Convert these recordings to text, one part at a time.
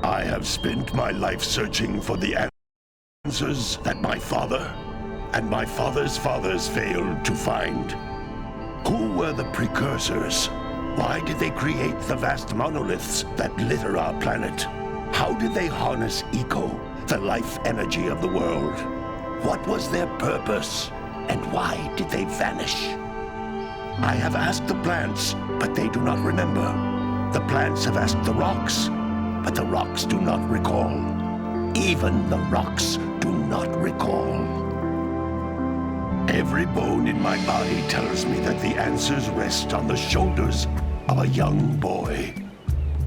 I have spent my life searching for the answers that my father and my father's fathers failed to find. Who were the precursors? Why did they create the vast monoliths that litter our planet? How did they harness eco, the life energy of the world? What was their purpose? And why did they vanish? I have asked the plants, but they do not remember. The plants have asked the rocks, but the rocks do not recall. Even the rocks do not recall. Every bone in my body tells me that the answers rest on the shoulders of a young boy.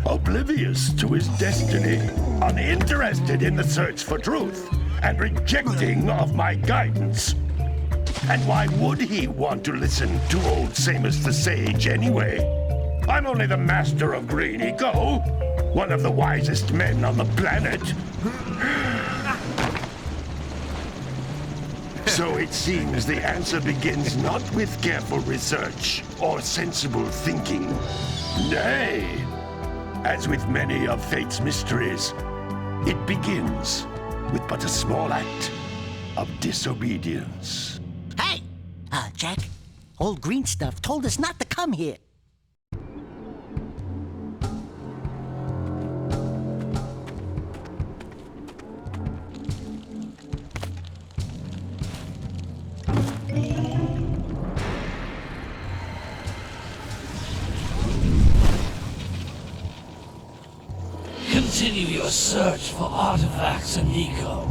Oblivious to his destiny, uninterested in the search for truth, and rejecting of my guidance. And why would he want to listen to old Samus the Sage anyway? I'm only the master of green eco, one of the wisest men on the planet. So it seems the answer begins not with careful research or sensible thinking. Nay, as with many of fate's mysteries, it begins with but a small act of disobedience. Hey! Jack, old green stuff told us not to come here. Continue your search for artifacts and eco.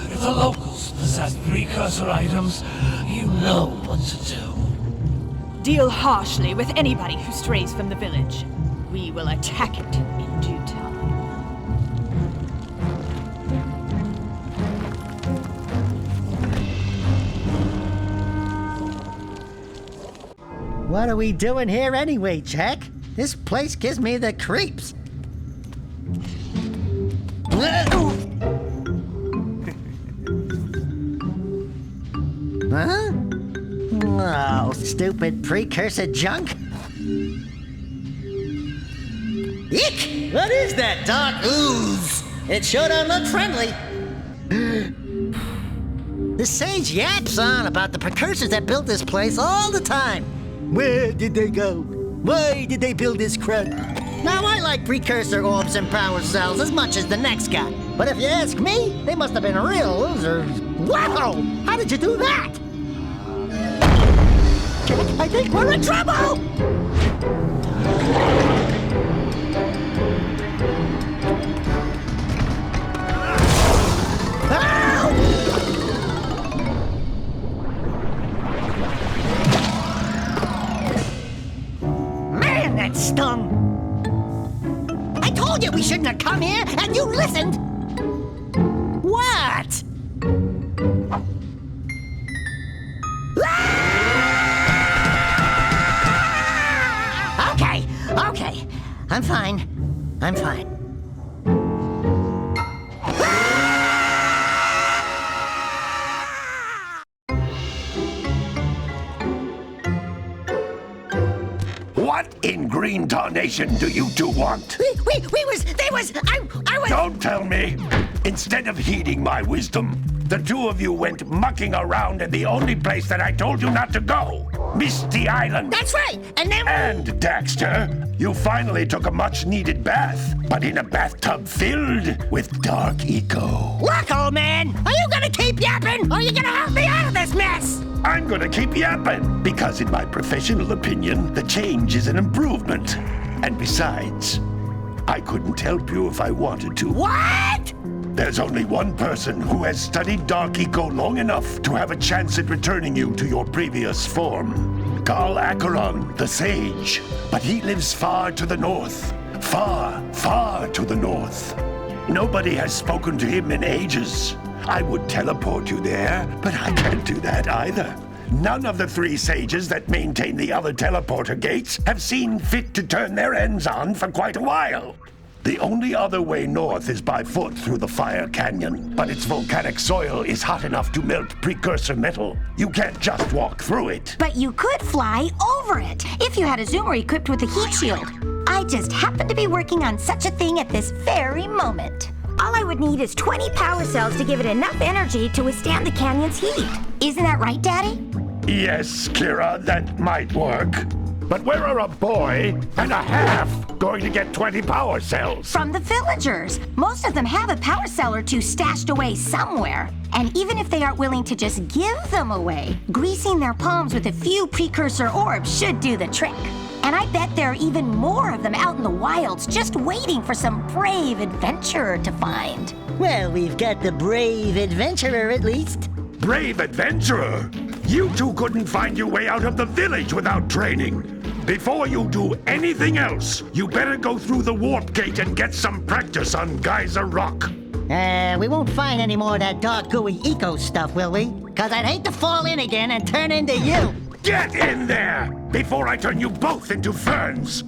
If the locals possess precursor items, you know what to do. Deal harshly with anybody who strays from the village. We will attack it in due time. What are we doing here anyway, Jack? This place gives me the creeps. Huh? Oh, stupid precursor junk. Eek! What is that dark ooze? It sure don't look friendly. The sage yaps on about the precursors that built this place all the time. Where did they go? Why did they build this crud? Now, I like precursor orbs and power cells as much as the next guy. But if you ask me, they must have been real losers. Wow! How did you do that? I think we're in trouble! Man, that stung! I told you we shouldn't have come here, and you listened! What? Okay. I'm fine. What in green tarnation do you two want? I was... Don't tell me! Instead of heeding my wisdom, the two of you went mucking around in the only place that I told you not to go. Misty Island. That's right, and then... And, Daxter, you finally took a much-needed bath, but in a bathtub filled with dark eco. Look, old man, are you gonna keep yapping, or are you gonna help me out of this mess? I'm gonna keep yapping, because in my professional opinion, the change is an improvement. And besides, I couldn't help you if I wanted to. What? There's only one person who has studied dark eco long enough to have a chance at returning you to your previous form. Carl Acheron, the Sage. But he lives far to the north. Far, far to the north. Nobody has spoken to him in ages. I would teleport you there, but I can't do that either. None of the three sages that maintain the other teleporter gates have seen fit to turn their ends on for quite a while. The only other way north is by foot through the Fire Canyon, but its volcanic soil is hot enough to melt precursor metal. You can't just walk through it. But you could fly over it, if you had a zoomer equipped with a heat shield. I I just happen to be working on such a thing at this very moment. All I would need is 20 power cells to give it enough energy to withstand the canyon's heat. Isn't that right, Daddy? Yes, Kira, that might work. But where are a boy and a half going to get 20 power cells? From the villagers. Most of them have a power cell or two stashed away somewhere. And even if they aren't willing to just give them away, greasing their palms with a few precursor orbs should do the trick. And I bet there are even more of them out in the wilds just waiting for some brave adventurer to find. Well, we've got the brave adventurer at least. Brave adventurer? You two couldn't find your way out of the village without training. Before you do anything else, you better go through the warp gate and get some practice on Geyser Rock. We won't find any more of that dark gooey eco stuff, will we? 'Cause I'd hate to fall in again and turn into you. Get in there before I turn you both into ferns.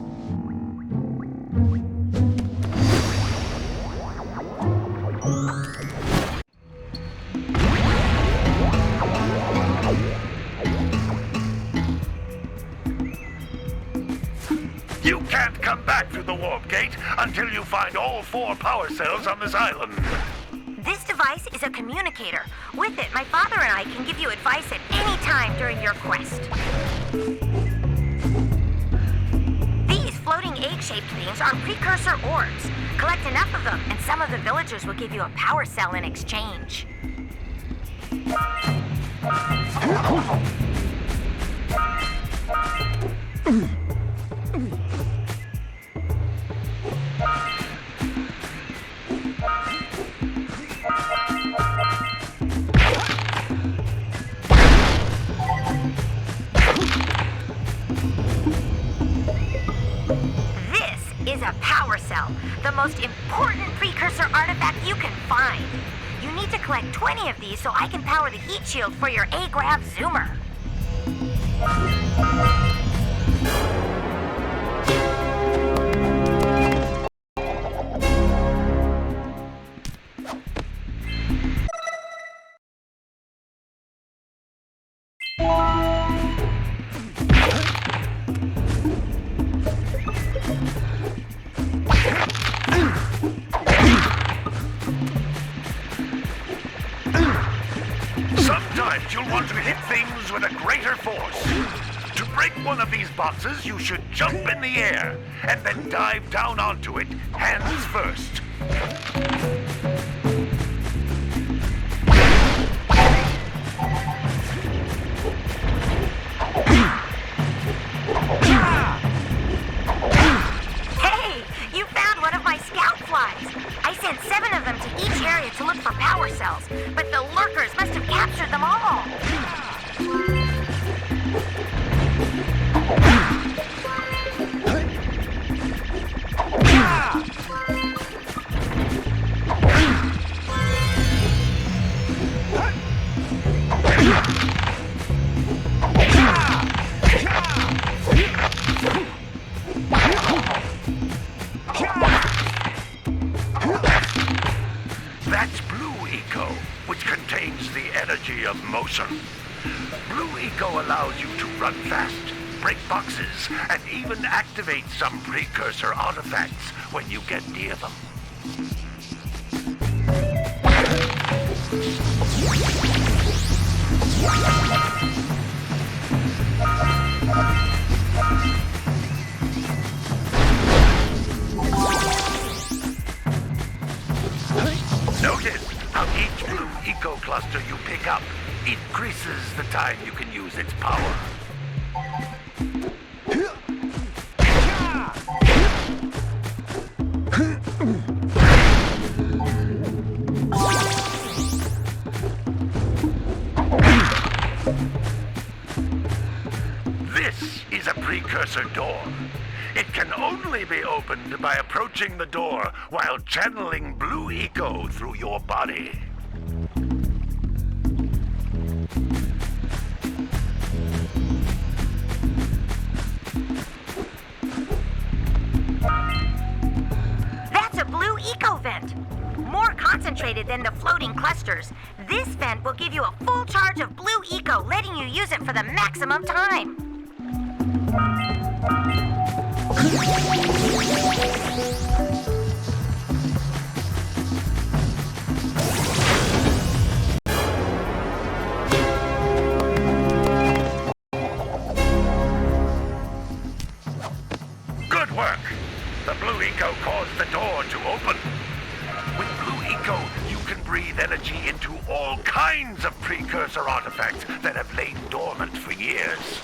You can't come back through the warp gate until you find all 4 power cells on this island. This device is a communicator. With it, my father and I can give you advice at any time during your quest. These floating egg-shaped things are precursor orbs. Collect enough of them, and some of the villagers will give you a power cell in exchange. Is a power cell, the most important precursor artifact you can find. You need to collect 20 of these so I can power the heat shield for your A-Grav Zoomer. Sometimes you'll want to hit things with a greater force. To break one of these boxes, you should jump in the air and then dive down onto it, hands first. Hey, you found one of my scout flies. I sent 7 of them to each area to look for power cells, but the lurkers must have captured them all. That's Blue Eco, which contains the energy of motion. Blue Eco allows you to run fast, break boxes, and even activate some precursor artifacts when you get near them. Notice how each Blue Eco cluster you pick up increases the time you can use its power. This is a precursor door. It can only be opened by approaching the door while channeling Blue Eco through your body. That's a Blue Eco vent. More concentrated than the floating clusters. This vent will give you a full charge of Blue Eco, letting you use it for the maximum time. Good work! The blue eco caused the door to open. With blue eco, you can breathe energy into all kinds of precursor artifacts that have lain dormant for years.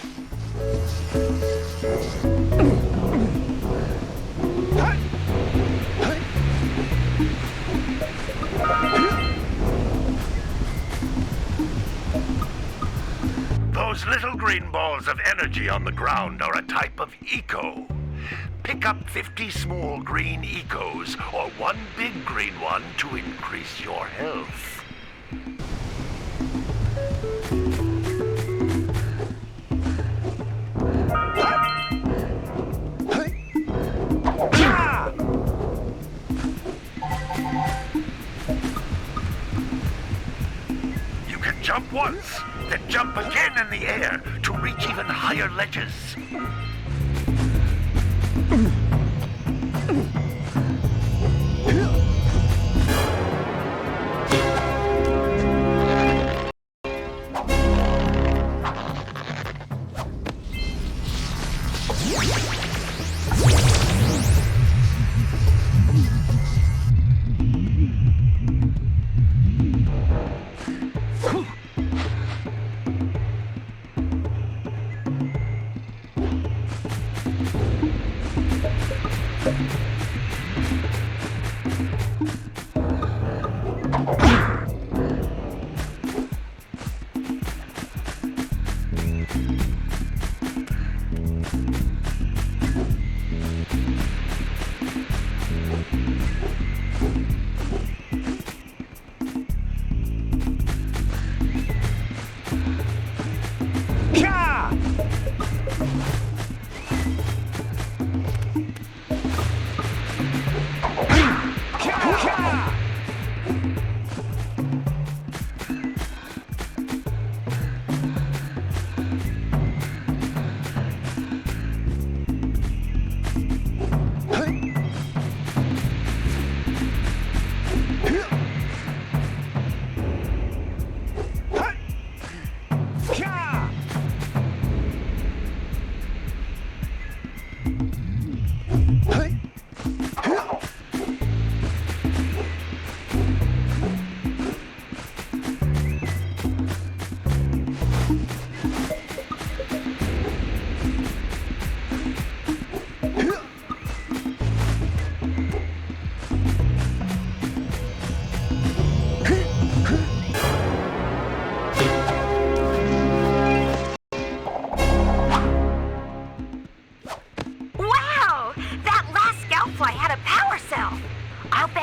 Those little green balls of energy on the ground are a type of eco. Pick up 50 small green ecos or one big green one to increase your health. You can jump once, then jump again in the air to reach even higher ledges.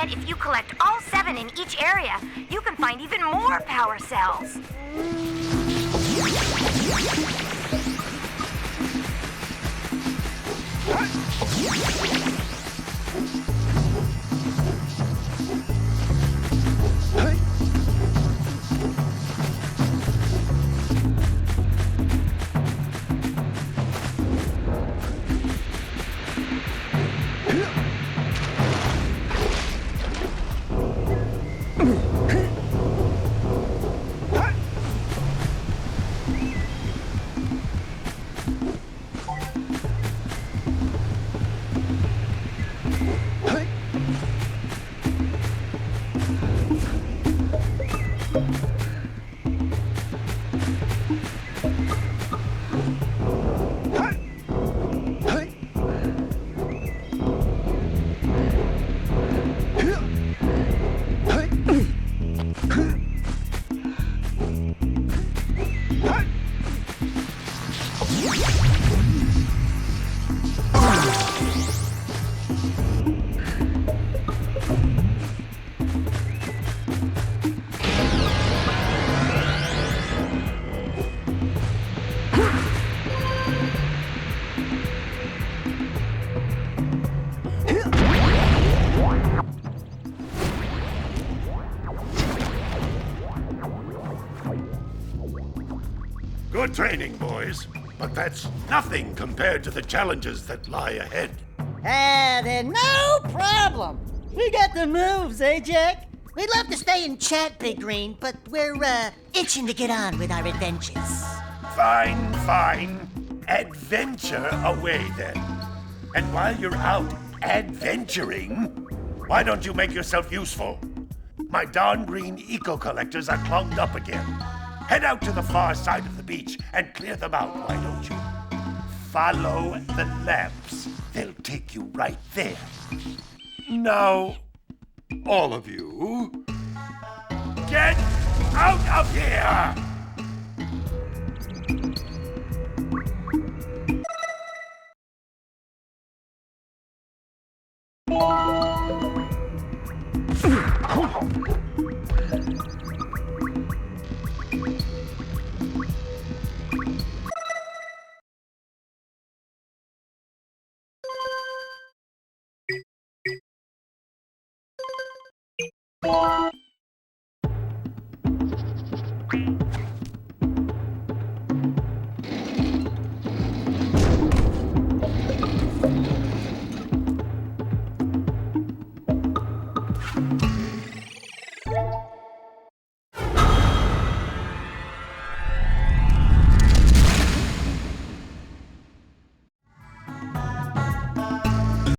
If you collect all 7 in each area, you can find even more power cells. Good training, boys. But that's nothing compared to the challenges that lie ahead. Then no problem. We got the moves, eh, Jack? We'd love to stay and chat, Big Green, but we're, itching to get on with our adventures. Fine, fine. Adventure away then. And while you're out adventuring, why don't you make yourself useful? My darn green eco-collectors are clogged up again. Head out to the far side of the beach and clear them out, why don't you? Follow the lamps. They'll take you right there. Now, all of you, get out of here!